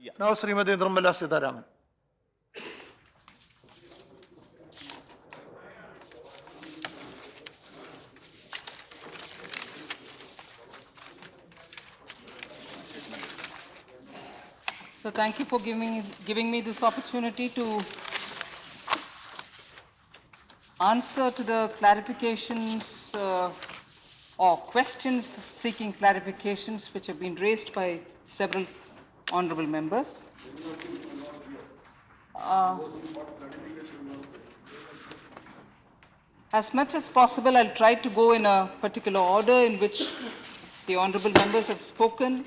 Yeah. Now, Srimati Nirmala Sitharaman. So thank you for giving me this opportunity to answer to the clarifications or questions seeking clarifications which have been raised by several honorable members. As much as possible, I'll try to go in a particular order in which the honorable members have spoken.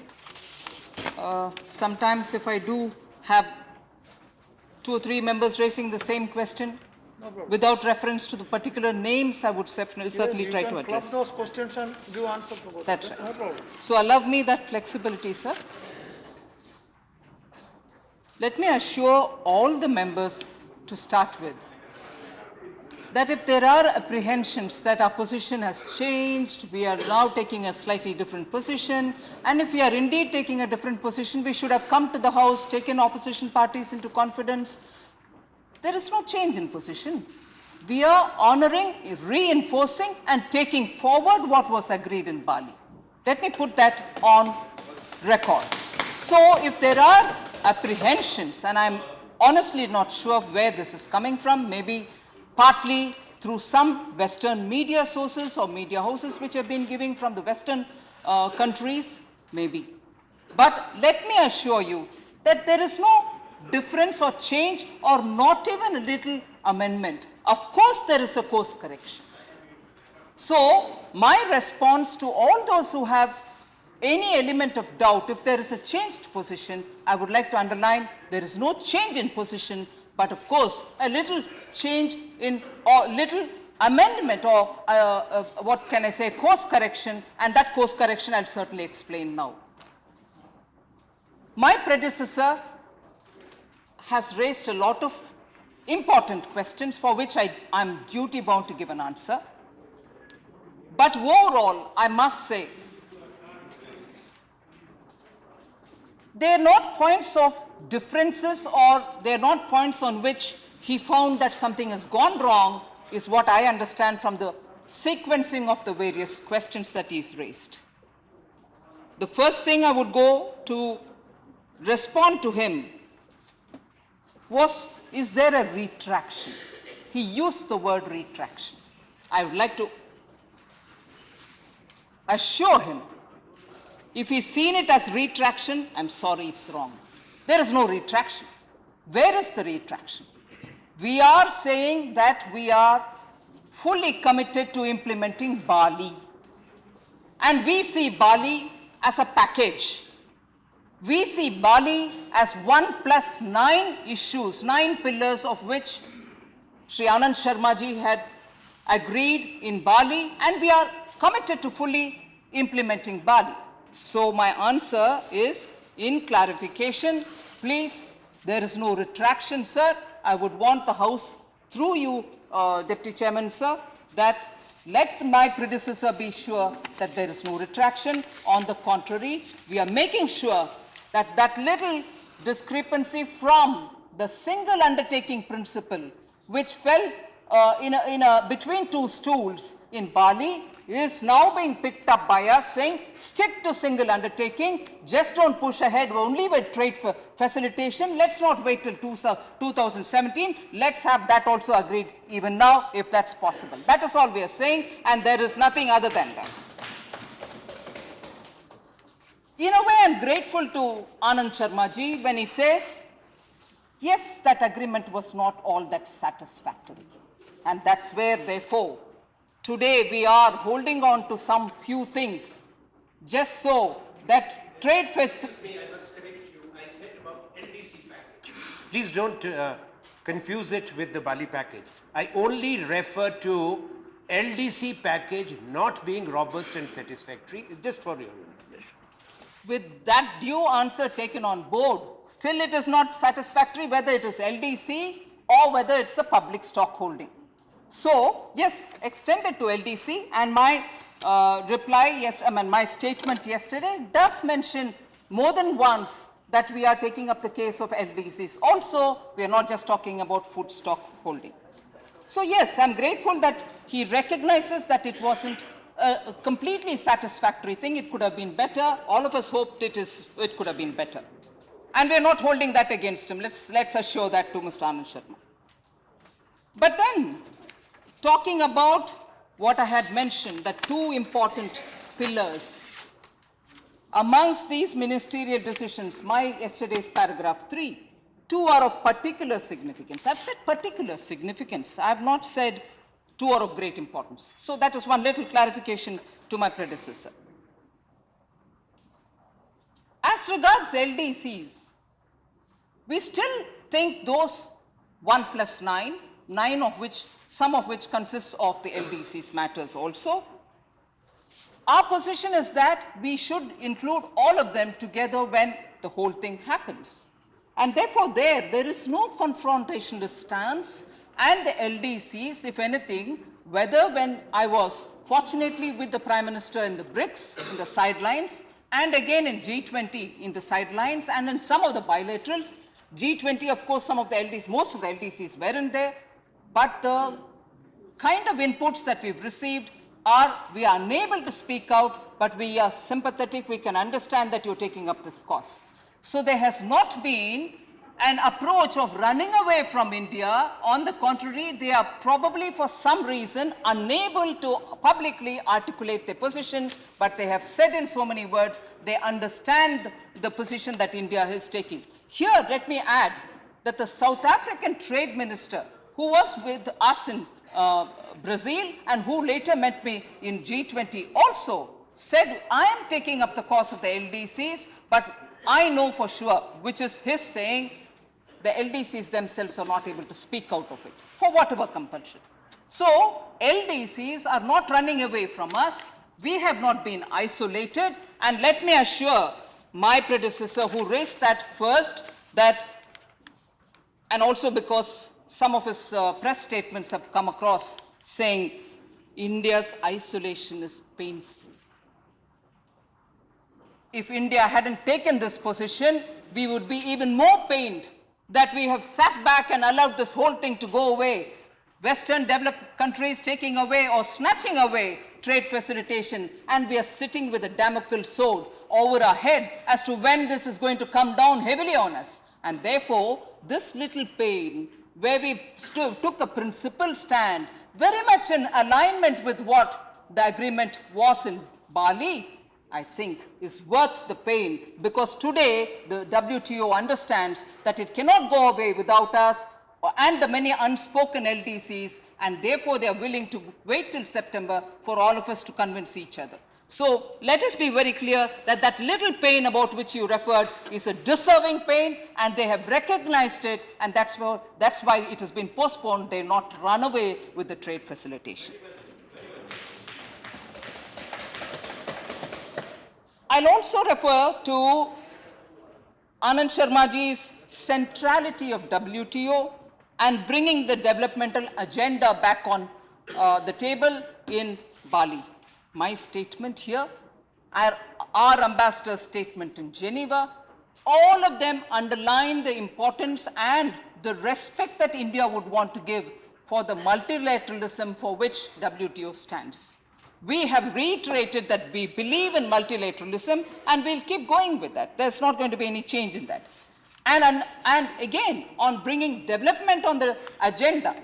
Sometimes if I do have 2 or 3 members raising the same question, without reference to the particular names, I would certainly try to address. Club those questions and give answer to both. That's right. No problem. So allow me that flexibility, sir. Let me assure all the members to start with that if there are apprehensions that our position has changed, we are now taking a slightly different position, and if we are indeed taking a different position, we should have come to the House, taken opposition parties into confidence. There is no change in position. We are honoring, reinforcing, and taking forward what was agreed in Bali. Let me put that on record. So if there are apprehensions, and I'm honestly not sure where this is coming from, maybe partly through some Western media sources or media houses which have been giving from the Western countries, maybe. But let me assure you that there is no difference or change or not even a little amendment. Of course, there is a course correction. So, my response to all those who have any element of doubt, if there is a changed position, I would like to underline there is no change in position, but of course, a little change in or little amendment or what can I say, course correction, and that course correction I'll certainly explain now. My predecessor has raised a lot of important questions for which I'm duty bound to give an answer. But overall, I must say, they are not points of differences or they are not points on which he found that something has gone wrong, is what I understand from the sequencing of the various questions that he's raised. The first thing I would go to respond to him was, is there a retraction? He used the word retraction. I would like to assure him, if he's seen it as retraction, I'm sorry, it's wrong. There is no retraction. Where is the retraction? We are saying that we are fully committed to implementing Bali. And we see Bali as a package. We see Bali as 1 + 9 issues, 9 pillars of which Sri Anand Sharma ji had agreed in Bali, and we are committed to fully implementing Bali. So my answer is, in clarification, please, there is no retraction, sir. I would want the House, through you, Deputy Chairman, sir, that let my predecessor be sure that there is no retraction. On the contrary, we are making sure that that little discrepancy from the single undertaking principle, which fell between 2 stools in Bali, is now being picked up by us, saying stick to single undertaking, just don't push ahead only with trade facilitation. Let's not wait till 2017. Let's have that also agreed even now, if that's possible. That is all we are saying, and there is nothing other than that. In a way, I'm grateful to Anand Sharma ji when he says, yes, that agreement was not all that satisfactory. And that's where, therefore, today we are holding on to some few things, just so that trade facilitation. I must correct you. I said about LDC package. Please don't confuse it with the Bali package. I only refer to LDC package not being robust and satisfactory, just for your information. With that due answer taken on board, still it is not satisfactory whether it is LDC or whether it's a public stock holding. So, yes, extended to LDC, and my reply, my statement yesterday does mention more than once that we are taking up the case of LDCs. Also, we are not just talking about food stock holding. So yes, I'm grateful that he recognizes that it wasn't a completely satisfactory thing. It could have been better. All of us hoped it could have been better. And we're not holding that against him. Let's assure that to Mr. Anand Sharma. But then, talking about what I had mentioned, the two important pillars. Amongst these ministerial decisions, my yesterday's paragraph 3, two are of particular significance. I've said particular significance. I have not said two are of great importance. So that is one little clarification to my predecessor. As regards LDCs, we still think those 1 plus 9, some of which consists of the LDCs matters also. Our position is that we should include all of them together when the whole thing happens. And therefore there is no confrontationist stance, and the LDCs, if anything, whether when I was fortunately with the Prime Minister in the BRICS, in the sidelines, and again in G20 in the sidelines, and in some of the bilaterals, G20, of course, some of the LDCs, most of the LDCs weren't there, but the kind of inputs that we've received are, we are unable to speak out, but we are sympathetic, we can understand that you're taking up this cause. So there has not been an approach of running away from India. On the contrary, they are probably for some reason unable to publicly articulate their position, but they have said in so many words, they understand the position that India is taking. Here, let me add that the South African Trade Minister, who was with us in Brazil and who later met me in G20, also said, I am taking up the cause of the LDCs, but I know for sure, which is his saying, the LDCs themselves are not able to speak out of it, for whatever compulsion. So, LDCs are not running away from us. We have not been isolated, and let me assure my predecessor who raised that first, that, and also because some of his press statements have come across saying India's isolation is painful. If India hadn't taken this position, we would be even more pained that we have sat back and allowed this whole thing to go away. Western developed countries taking away or snatching away trade facilitation, and we are sitting with a Damocles sword over our head as to when this is going to come down heavily on us. And therefore, this little pain, where we took a principled stand, very much in alignment with what the agreement was in Bali, I think is worth the pain, because today the WTO understands that it cannot go away without us and the many unspoken LDCs, and therefore they are willing to wait till September for all of us to convince each other. So let us be very clear that that little pain about which you referred is a deserving pain, and they have recognized it, and that's why it has been postponed. They not run away with the trade facilitation. I'll also refer to Anand Sharmaji's centrality of WTO and bringing the developmental agenda back on the table in Bali. My statement here, our ambassador's statement in Geneva, all of them underline the importance and the respect that India would want to give for the multilateralism for which WTO stands. We have reiterated that we believe in multilateralism, and we'll keep going with that. There's not going to be any change in that. And again, on bringing development on the agenda,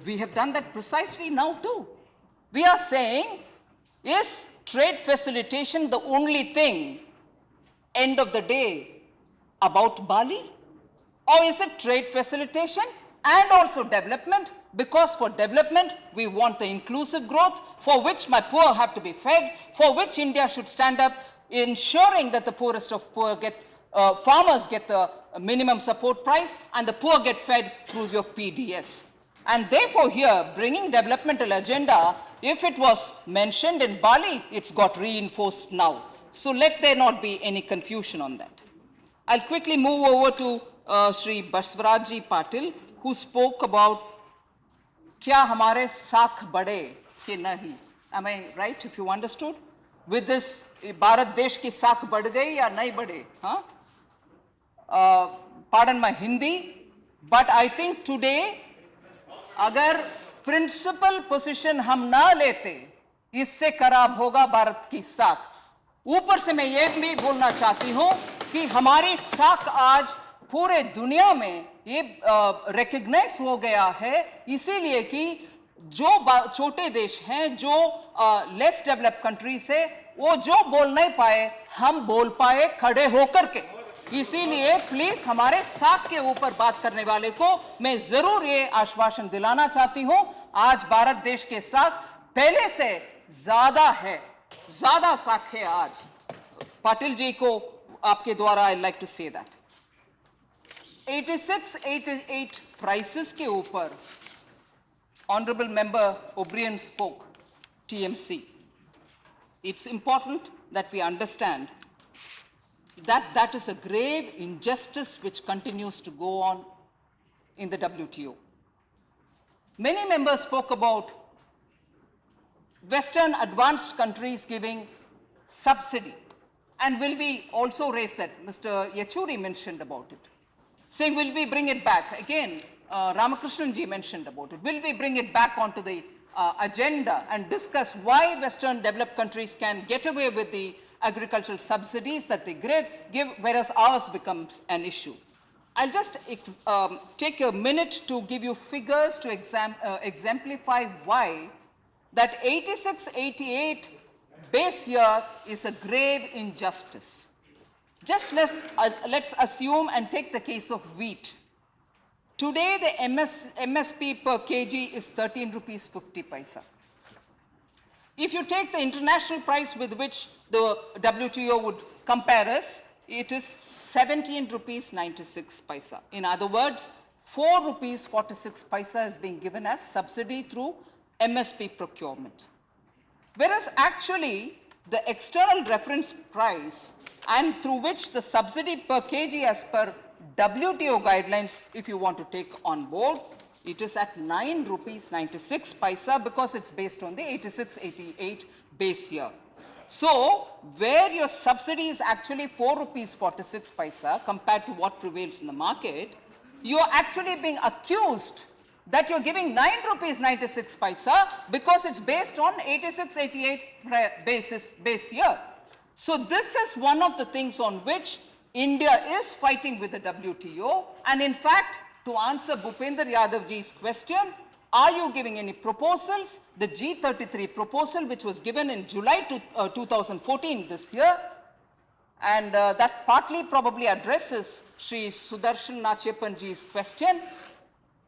we have done that precisely now too. We are saying, is trade facilitation the only thing, end of the day, about Bali? Or is it trade facilitation and also development? Because for development, we want the inclusive growth, for which my poor have to be fed, for which India should stand up, ensuring that the poorest of poor farmers get the minimum support price, and the poor get fed through your PDS. And therefore here, bringing developmental agenda, if it was mentioned in Bali, it's got reinforced now. So let there not be any confusion on that. I'll quickly move over to Shri Baswarajji Patil, who spoke about Kya hamare saakh bade ke nahi? Am I right, if you understood? With this, Bharat Desh ki saakh bad gayi ya nahi bade? Huh? pardon my Hindi, but I think today, अगर principal position हम ना लेते, इससे खराब होगा भारत की साख। ऊपर से मैं ये भी बोलना चाहती हूं कि हमारी साख आज पूरे दुनिया में ये रिकॉग्नाइज हो गया है, इसीलिए कि जो छोटे देश हैं, जो लेस डेवलप्ड कंट्रीज है, वो जो बोल नहीं पाए, हम बोल पाए खड़े होकर के। इसीलिए प्लीज हमारे साख के ऊपर बात करने वाले को मैं जरूर ये आश्वासन दिलाना चाहती हूं, आज भारत देश के साख पहले से ज्यादा है, ज्यादा साख है आज। पाटिल जी को आपके द्वारा I like to say that 86-88 prices के ऊपर honourable member O'Brien spoke, TMC. It's important that we understand that that is a grave injustice which continues to go on in the WTO. Many members spoke about Western advanced countries giving subsidy, and will we also raise that? Mr. Yechuri mentioned about it, saying will we bring it back? Again, Ramakrishnan ji mentioned about it. Will we bring it back onto the agenda and discuss why Western developed countries can get away with the agricultural subsidies that they give, whereas ours becomes an issue? I'll just take a minute to give you figures to exemplify why that 86-88 base year is a grave injustice. Just let's assume and take the case of wheat. Today, the MSP per kg is 13 rupees 50 paisa. If you take the international price with which the WTO would compare us, it is 17 rupees 96 paisa. In other words, 4 rupees 46 paisa is being given as subsidy through MSP procurement. Whereas actually, the external reference price and through which the subsidy per kg as per WTO guidelines, if you want to take on board, it is at 9 rupees 96 paisa because it's based on the 86-88 base year. So, where your subsidy is actually 4 rupees 46 paisa compared to what prevails in the market, you are actually being accused that you're giving 9 rupees 96 paisa because it's based on 86-88 base year. So, this is one of the things on which India is fighting with the WTO, and in fact, to answer Bhupender Yadavji's question, are you giving any proposals? The G33 proposal, which was given in July 2014 this year, and that partly probably addresses Sri Sudarshan Nachiepanji's question.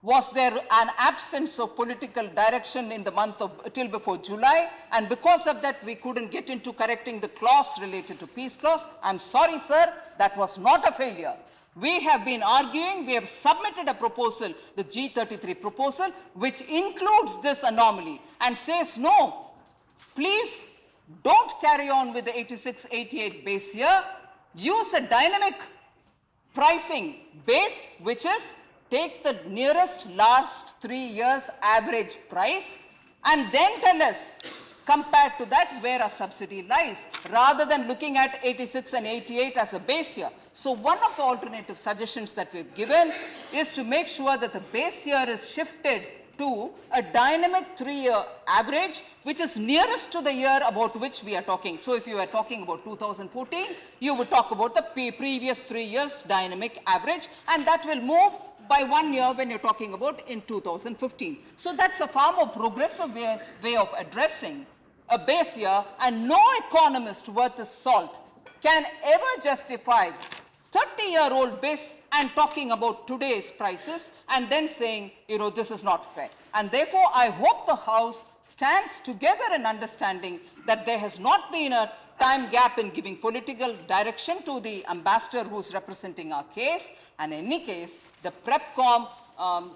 Was there an absence of political direction in the month of till before July, and because of that we couldn't get into correcting the clause related to peace clause? I'm sorry, sir, that was not a failure. We have been arguing, we have submitted a proposal, the G33 proposal, which includes this anomaly and says no, please don't carry on with the 86-88 base year, use a dynamic pricing base, which is take the nearest last 3 years average price and then tell us compared to that where a subsidy lies, rather than looking at 86 and 88 as a base year. So one of the alternative suggestions that we've given is to make sure that the base year is shifted to a dynamic 3-year average, which is nearest to the year about which we are talking. So if you are talking about 2014, you would talk about the previous 3 years dynamic average, and that will move by 1 year when you're talking about in 2015. So that's a far more progressive way of addressing a base year, and no economist worth his salt can ever justify 30-year-old base and talking about today's prices and then saying, you know, this is not fair. And therefore, I hope the House stands together in understanding that there has not been a time gap in giving political direction to the ambassador who's representing our case. And in any case, the PrepCom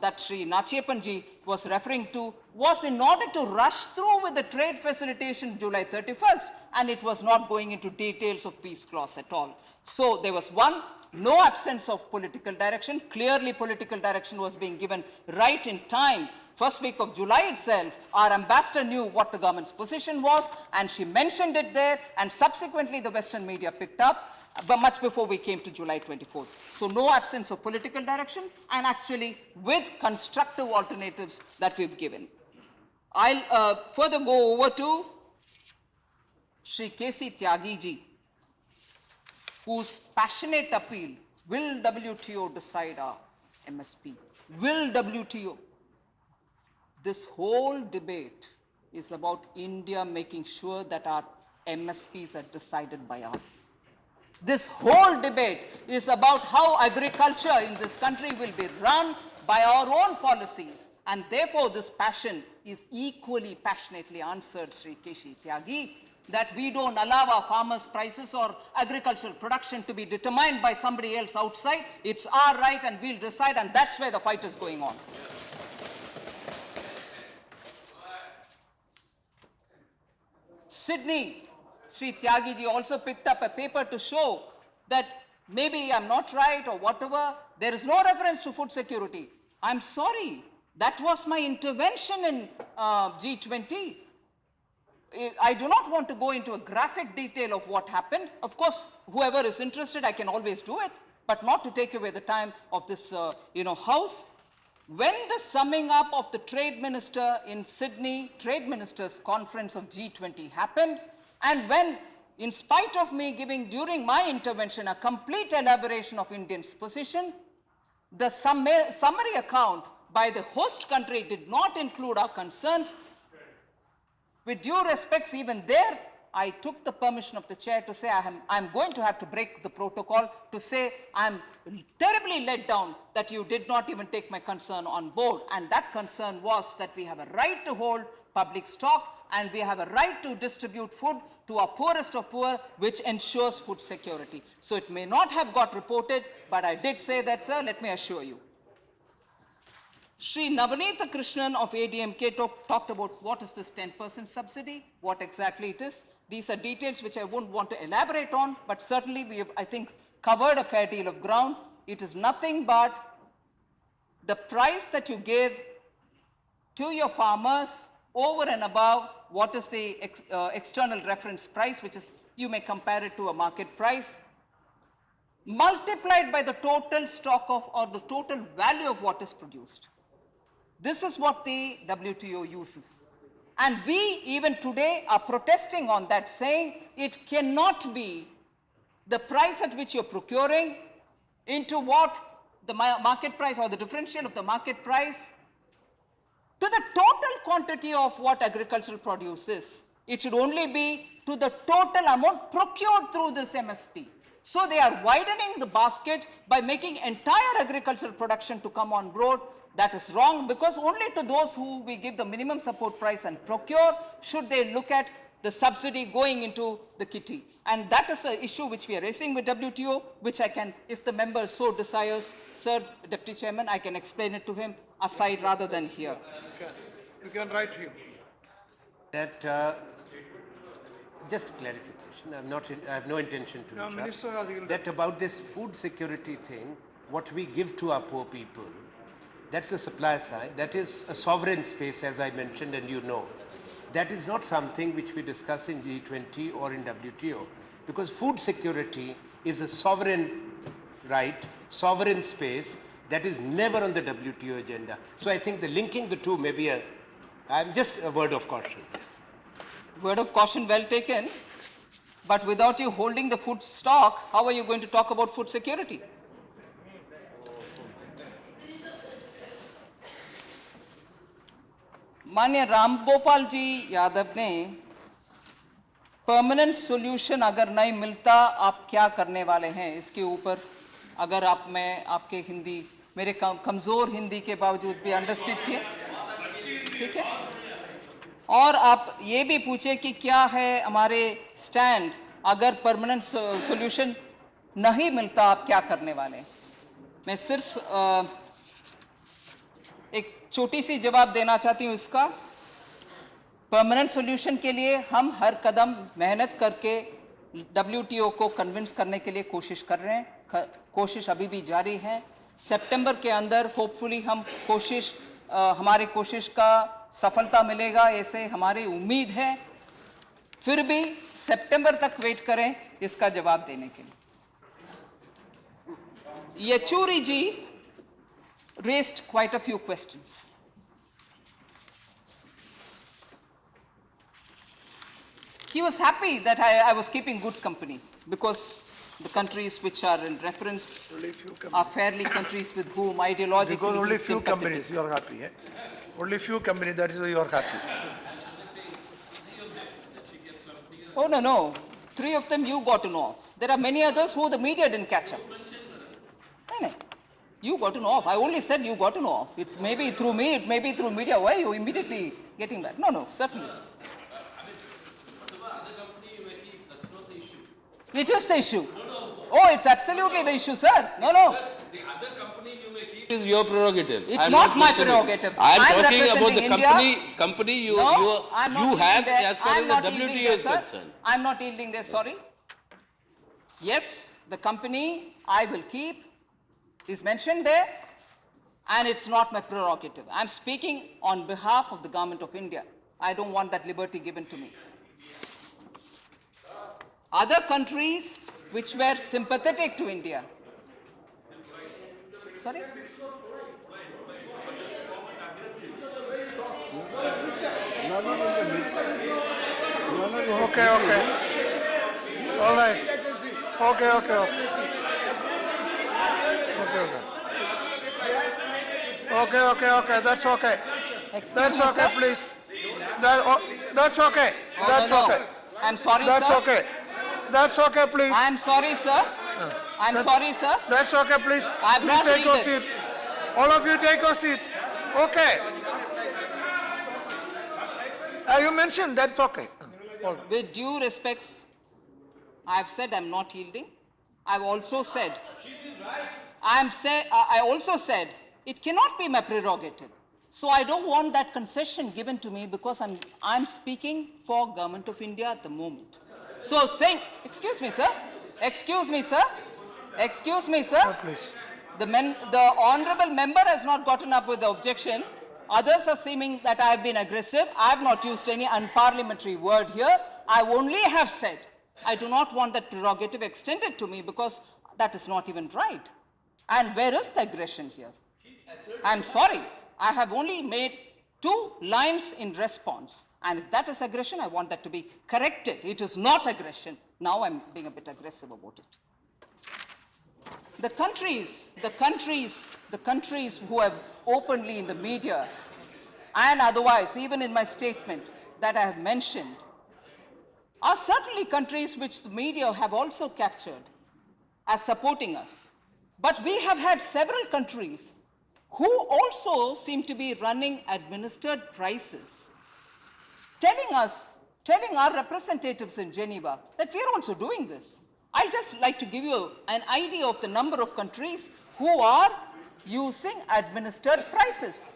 that Sri Nachiepanji was referring to was in order to rush through with the trade facilitation July 31st, and it was not going into details of peace clause at all. So there was no absence of political direction. Clearly political direction was being given right in time. First week of July itself, our ambassador knew what the government's position was, and she mentioned it there, and subsequently the Western media picked up. but much before we came to July 24th. So no absence of political direction, and actually with constructive alternatives that we've given. I'll further go over to Shri K.C. Tyagi ji, whose passionate appeal, will WTO decide our MSP? Will WTO? This whole debate is about India making sure that our MSPs are decided by us. This whole debate is about how agriculture in this country will be run by our own policies. And therefore, this passion is equally passionately answered, Sri Keshi Tyagi, that we don't allow our farmers' prices or agricultural production to be determined by somebody else outside. It's our right and we'll decide, and that's where the fight is going on. Sydney, Sri Tyagi ji also picked up a paper to show that maybe I'm not right or whatever. There is no reference to food security. I'm sorry. That was my intervention in G20. I do not want to go into a graphic detail of what happened. Of course, whoever is interested, I can always do it, but not to take away the time of this, House. When the summing up of the trade minister in Sydney, trade ministers conference of G20 happened, and when, in spite of me giving during my intervention a complete elaboration of India's position, the summary account by the host country did not include our concerns. With due respects, even there, I took the permission of the chair to say I'm going to have to break the protocol, to say I'm terribly let down that you did not even take my concern on board. And that concern was that we have a right to hold public stock and we have a right to distribute food to our poorest of poor, which ensures food security. So it may not have got reported, but I did say that, sir, let me assure you. Sri Navanitha Krishnan of ADMK talked about what is this 10% subsidy, what exactly it is. These are details which I wouldn't want to elaborate on, but certainly we have, I think, covered a fair deal of ground. It is nothing but the price that you give to your farmers over and above what is the external reference price, which is, you may compare it to a market price, multiplied by the total stock of, or the total value of what is produced. This is what the WTO uses. And we, even today, are protesting on that, saying it cannot be the price at which you're procuring into what the market price or the differential of the market price to the total quantity of what agricultural produce is. It should only be to the total amount procured through this MSP. So they are widening the basket by making entire agricultural production to come on board. That is wrong, because only to those who we give the minimum support price and procure should they look at the subsidy going into the kitty. And that is an issue which we are raising with WTO, which I can, if the member so desires, Sir Deputy Chairman, I can explain it to him aside rather than here. You can write him. That, just clarification, I have no intention to interrupt. Minister has agreed. That about this food security thing, what we give to our poor people, that's the supply side. That is a sovereign space, as I mentioned, and you know. That is not something which we discuss in G20 or in WTO, because food security is a sovereign right, sovereign space that is never on the WTO agenda. So I think the linking the two may be just a word of caution. Word of caution well taken, but without you holding the food stock, how are you going to talk about food security? माननीय रामगोपाल जी यादव ने permanent solution अगर नहीं मिलता आप क्या करने वाले हैं, इसके ऊपर अगर आप मैं आपके हिंदी मेरे कमज़ोर हिंदी के बावजूद भी अंडरस्टैंड किया, ठीक है, और आप ये भी पूछे कि क्या है हमारे स्टैंड अगर परमानेंट सॉल्यूशन नहीं मिलता आप क्या करने वाले हैं। मैं सिर्फ एक छोटी सी जवाब देना चाहती हूँ इसका। परमानेंट सॉल्यूशन के लिए हम हर कदम मेहनत करके WTO को कन्विंस करने के लिए कोशिश कर रहे हैं, कोशिश अभी भी जारी है। सितंबर के अंदर होपफुली हम हमारी कोशिश का सफलता मिलेगा, ऐसे हमारी उम्मीद है। फिर भी सितंबर तक वेट करें इसका जवाब देने के लिए। Yechuri ji raised quite a few questions. He was happy that I was keeping good company because the countries which are in reference are fairly countries with whom ideologically Because only he's few sympathetic. companies you are happy. Eh? Only few companies, that is why you are happy. Oh, no, no. 3 of them you got to know of. There are many others who the media didn't catch up. No, no. You got to know of. I only said you got to know of. It may be through me, it may be through media. Why are you immediately getting back? No, no, certainly. It is the issue. Oh, it's absolutely the issue, sir. No, no. The other company you may keep is your prerogative. It's I'm not my questioning. prerogative. I'm I'm talking about the representing India. company you No, I'm not you yielding have there. as far I'm as not the yielding WTO there, is sir. concerned. I'm not yielding there, sorry. Yes, the company I will keep is mentioned there, and it's not my prerogative. I'm speaking on behalf of the government of India. I don't want that liberty given to me. Other countries which were sympathetic to India. Sorry? Okay, okay. All right. Okay, okay, okay. Okay, okay, okay. That's okay. Excuse That's me, okay, sir. please. That's okay. Oh, That's no, no. okay. I'm sorry, That's sir. okay. That's okay, please. I'm sorry, sir. I'm sorry, sir. That's okay, please. I've Please not take your yielded. seat. All of you take your seat. Okay. You mentioned that's okay. All right. With due respects, I've said I'm not yielding. I've also said, I also said it cannot be my prerogative. So I don't want that concession given to me because I'm speaking for Government of India at the moment. So saying, excuse me, sir. Excuse me, sir. Excuse me, sir. Please. The honorable member has not gotten up with the objection. Others are seeming that I have been aggressive. I have not used any unparliamentary word here. I only have said I do not want that prerogative extended to me because that is not even right. And where is the aggression here? I'm sorry. I have only made 2 lines in response. And if that is aggression, I want that to be corrected. It is not aggression. Now I'm being a bit aggressive about it. The countries who have openly in the media and otherwise, even in my statement that I have mentioned, are certainly countries which the media have also captured as supporting us. But we have had several countries who also seem to be running administered prices, telling our representatives in Geneva that we are also doing this. I'd just like to give you an idea of the number of countries who are using administered prices.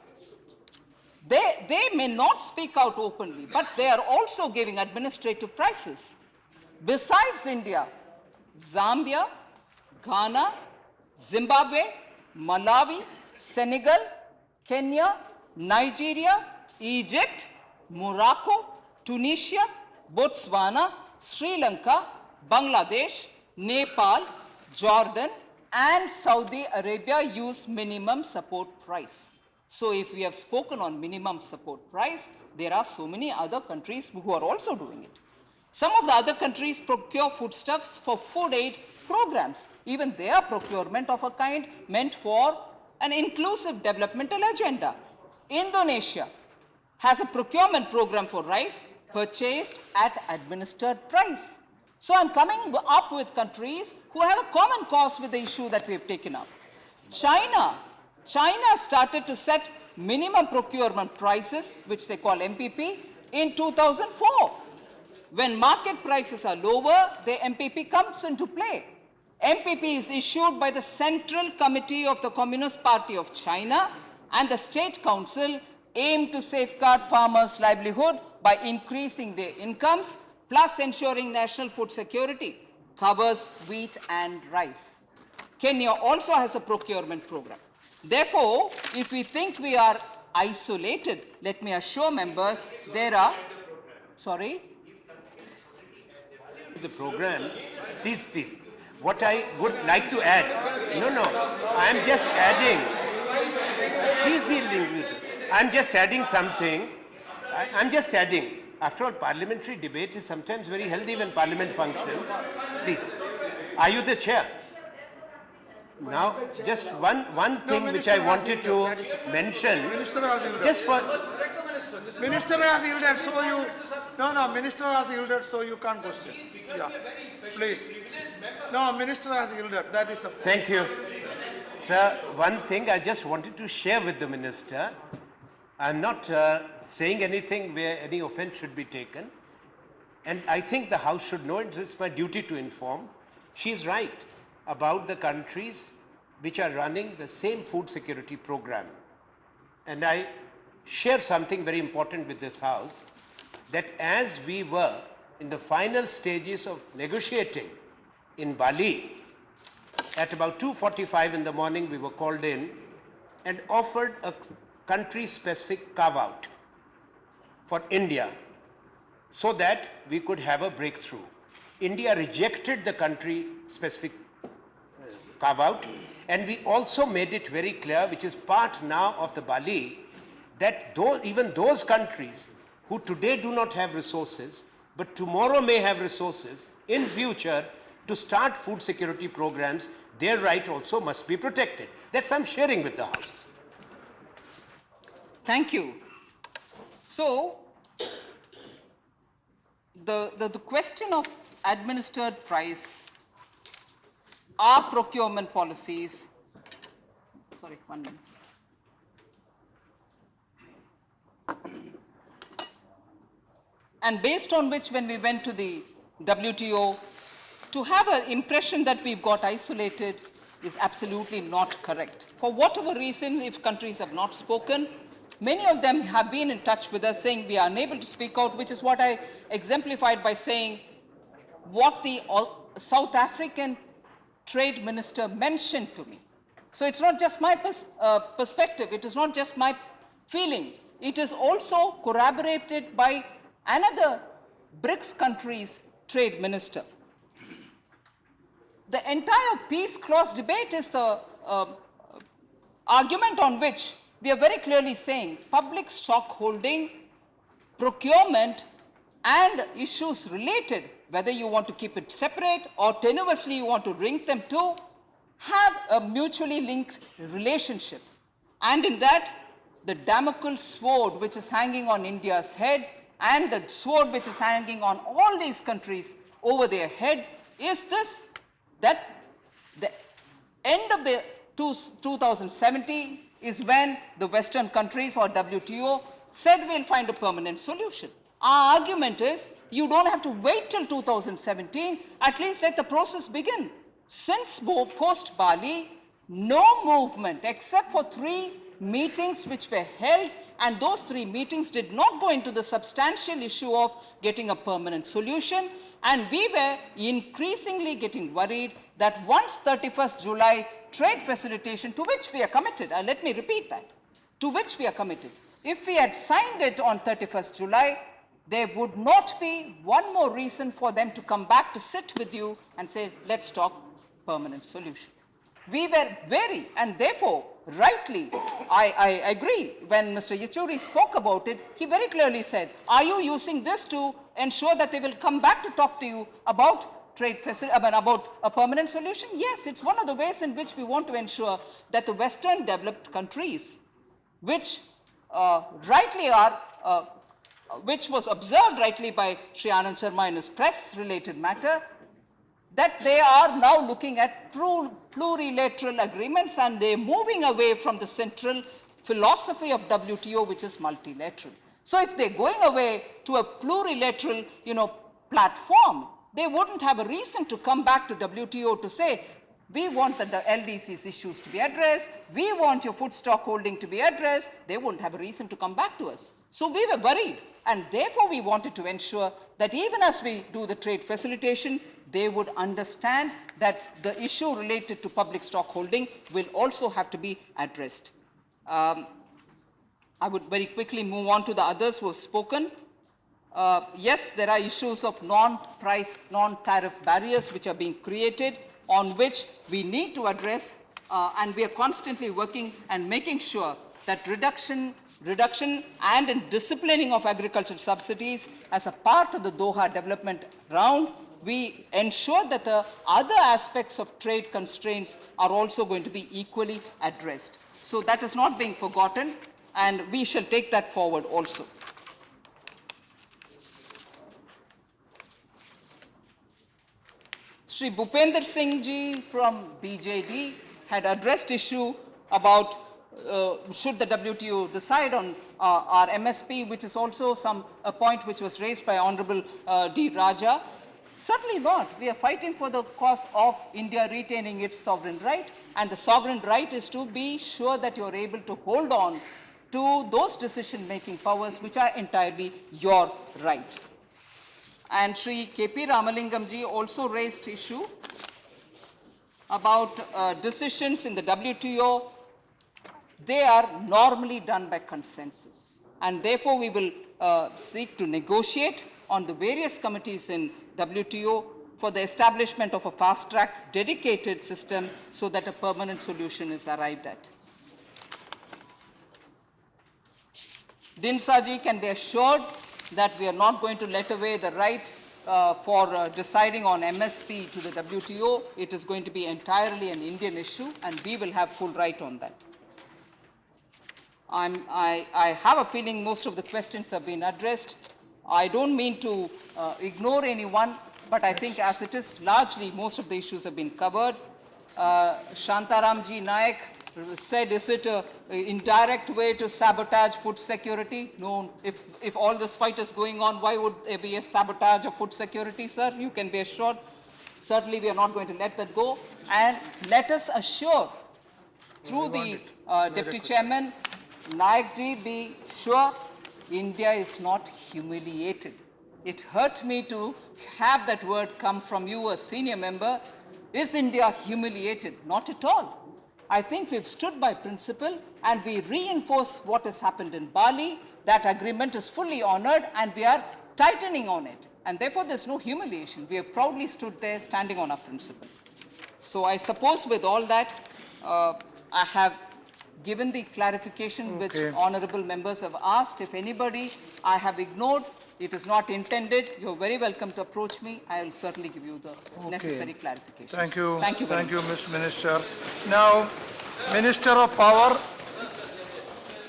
They may not speak out openly, but they are also giving administrative prices. Besides India, Zambia, Ghana, Zimbabwe, Malawi, Senegal, Kenya, Nigeria, Egypt, Morocco, Tunisia, Botswana, Sri Lanka, Bangladesh, Nepal, Jordan, and Saudi Arabia use minimum support price. So if we have spoken on minimum support price, there are so many other countries who are also doing it. Some of the other countries procure foodstuffs for food aid programs. Even their procurement of a kind meant for an inclusive developmental agenda. Indonesia has a procurement program for rice purchased at administered price. So I'm coming up with countries who have a common cause with the issue that we have taken up. China started to set minimum procurement prices, which they call MPP, in 2004. When market prices are lower, the MPP comes into play. MPP is issued by the Central Committee of the Communist Party of China, and the State Council aim to safeguard farmers' livelihood by increasing their incomes, plus ensuring national food security, covers wheat and rice. Kenya also has a procurement program. Therefore, if we think we are isolated, let me assure members, there are, sorry? The program, please. what I would like to add, no, I'm just adding, she's yielding, I'm just adding something, I'm just adding. After all, parliamentary debate is sometimes very healthy when parliament functions. Please, are you the chair? Now, just one thing which I wanted to mention, Minister has yielded. just for, Minister has yielded, so you, Minister has yielded, so you can't question. Yeah, please. No, Minister has yielded, that is a. thank you. Sir, one thing I just wanted to share with the minister. I'm not saying anything where any offense should be taken. And I think the House should know it. It's my duty to inform. She is right about the countries which are running the same food security program. And I share something very important with this House, that as we were in the final stages of negotiating in Bali, at about 2:45 in the morning, we were called in and offered a country-specific carve-out for India so that we could have a breakthrough. India rejected the country-specific carve-out, and we also made it very clear, which is part now of the Bali, that even those countries who today do not have resources, but tomorrow may have resources in future to start food security programs, their right also must be protected. That's I'm sharing with the House. Thank you. So, the question of administered price, our procurement policies, sorry, 1 minute. And based on which, when we went to the WTO, to have an impression that we've got isolated is absolutely not correct. For whatever reason, if countries have not spoken, many of them have been in touch with us saying we are unable to speak out, which is what I exemplified by saying what the South African trade minister mentioned to me. So it's not just my perspective, it is not just my feeling, it is also corroborated by another BRICS country's trade minister. The entire peace clause debate is the argument on which we are very clearly saying public stock holding, procurement, and issues related, whether you want to keep it separate or tenuously you want to link them to, have a mutually linked relationship. And in that, the Damocles sword which is hanging on India's head and the sword which is hanging on all these countries over their head is this, that the end of the 2017 is when the Western countries or WTO said we'll find a permanent solution. Our argument is you don't have to wait till 2017, at least let the process begin. Since post-Bali, no movement except for 3 meetings which were held, and those 3 meetings did not go into the substantial issue of getting a permanent solution. And we were increasingly getting worried that once 31st July trade facilitation, to which we are committed, let me repeat that, to which we are committed, if we had signed it on 31st July, there would not be one more reason for them to come back to sit with you and say, let's talk permanent solution. We were wary, and therefore, rightly, I agree, when Mr. Yechuri spoke about it, he very clearly said, are you using this to ensure that they will come back to talk to you about trade about a permanent solution? Yes, it's one of the ways in which we want to ensure that the Western developed countries, which rightly are, which was observed rightly by Sri Anand Sharma in his press-related matter, that they are now looking at plurilateral agreements and they're moving away from the central philosophy of WTO, which is multilateral. So if they're going away to a plurilateral, platform, they wouldn't have a reason to come back to WTO to say, we want the LDC's issues to be addressed, we want your food stock holding to be addressed. They wouldn't have a reason to come back to us. So we were worried, and therefore we wanted to ensure that even as we do the trade facilitation, they would understand that the issue related to public stock holding will also have to be addressed. I would very quickly move on to the others who have spoken. Yes, there are issues of non-price, non-tariff barriers which are being created. on which we need to address, and we are constantly working and making sure that reduction and in disciplining of agricultural subsidies as a part of the Doha development round, we ensure that the other aspects of trade constraints are also going to be equally addressed. So that is not being forgotten, and we shall take that forward also. Shri Bhupender Singh ji from BJD had addressed issue about should the WTO decide on our MSP, which is also a point which was raised by Honorable D. Rajya. Certainly not. We are fighting for the cause of India retaining its sovereign right, and the sovereign right is to be sure that you are able to hold on to those decision-making powers which are entirely your right. And Shri K.P. Ramalingam ji also raised issue about decisions in the WTO. They are normally done by consensus, and therefore we will seek to negotiate on the various committees in WTO for the establishment of a fast-track dedicated system so that a permanent solution is arrived at. Dinsa ji can be assured that we are not going to let away the right for deciding on MSP to the WTO. It is going to be entirely an Indian issue, and we will have full right on that. I have a feeling most of the questions have been addressed. I don't mean to ignore anyone, but I think as it is largely most of the issues have been covered. Shantaram ji Naik said, is it an indirect way to sabotage food security? No, if all this fight is going on, why would there be a sabotage of food security, sir? You can be assured. Certainly we are not going to let that go. And let us assure, through the Deputy Chairman, Naik ji, be sure India is not humiliated. It hurt me to have that word come from you, a senior member. Is India humiliated? Not at all. I think we've stood by principle, and we reinforce what has happened in Bali. That agreement is fully honored, and we are tightening on it. And therefore, there's no humiliation. We have proudly stood there standing on our principle. So I suppose with all that, I have given the clarification which honorable members have asked. If anybody I have ignored, it is not intended. You're very welcome to approach me. I will certainly give you the necessary clarification. Thank you. Thank you very much. Thank you, Ms. Minister. Now, Minister of Power.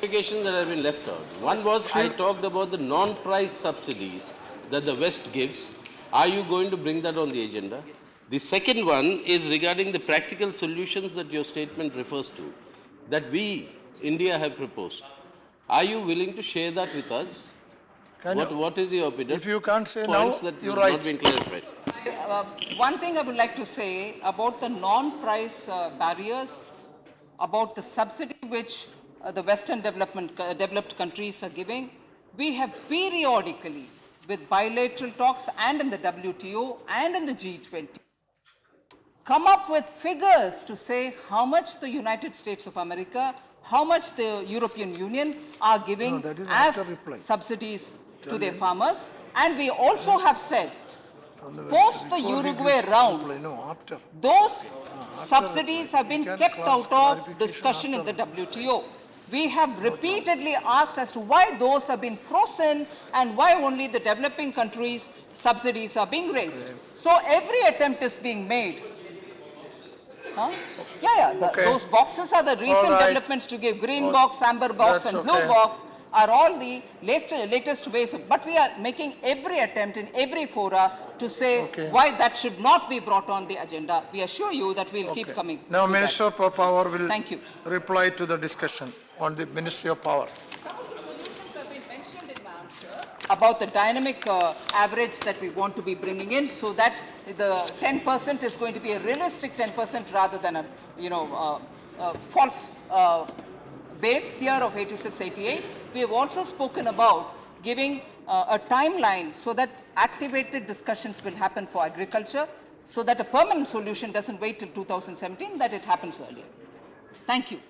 Clarifications that have been left out. One was I talked about the non-price subsidies that the West gives. Are you going to bring that on the agenda? The second one is regarding the practical solutions that your statement refers to, that we, India, have proposed. Are you willing to share that with us? What is your opinion? If you can't say points now, that you're have right. not been clarified. One thing I would like to say about the non-price barriers, about the subsidy which the Western developed countries are giving, we have periodically, with bilateral talks and in the WTO and in the G20, come up with figures to say how much the United States of America, how much the European Union are giving as subsidies to their farmers. And we also have said, post the Uruguay round, those subsidies have been kept out of discussion in the WTO. We have repeatedly asked as to why those have been frozen and why only the developing countries' subsidies are being raised. So every attempt is being made. Huh? Those boxes are the recent developments to give. Green box, amber box, and blue box are all the latest ways. But we are making every attempt in every fora to say why that should not be brought on the agenda. We assure you that we'll keep coming. Now, Minister of Power will reply to the discussion on the Ministry of Power. Some of these solutions have been mentioned in my answer about the dynamic average that we want to be bringing in, so that the 10% is going to be a realistic 10% rather than a false base year of 86-88. We have also spoken about giving a timeline so that activated discussions will happen for agriculture, so that a permanent solution doesn't wait till 2017, that it happens earlier. Thank you.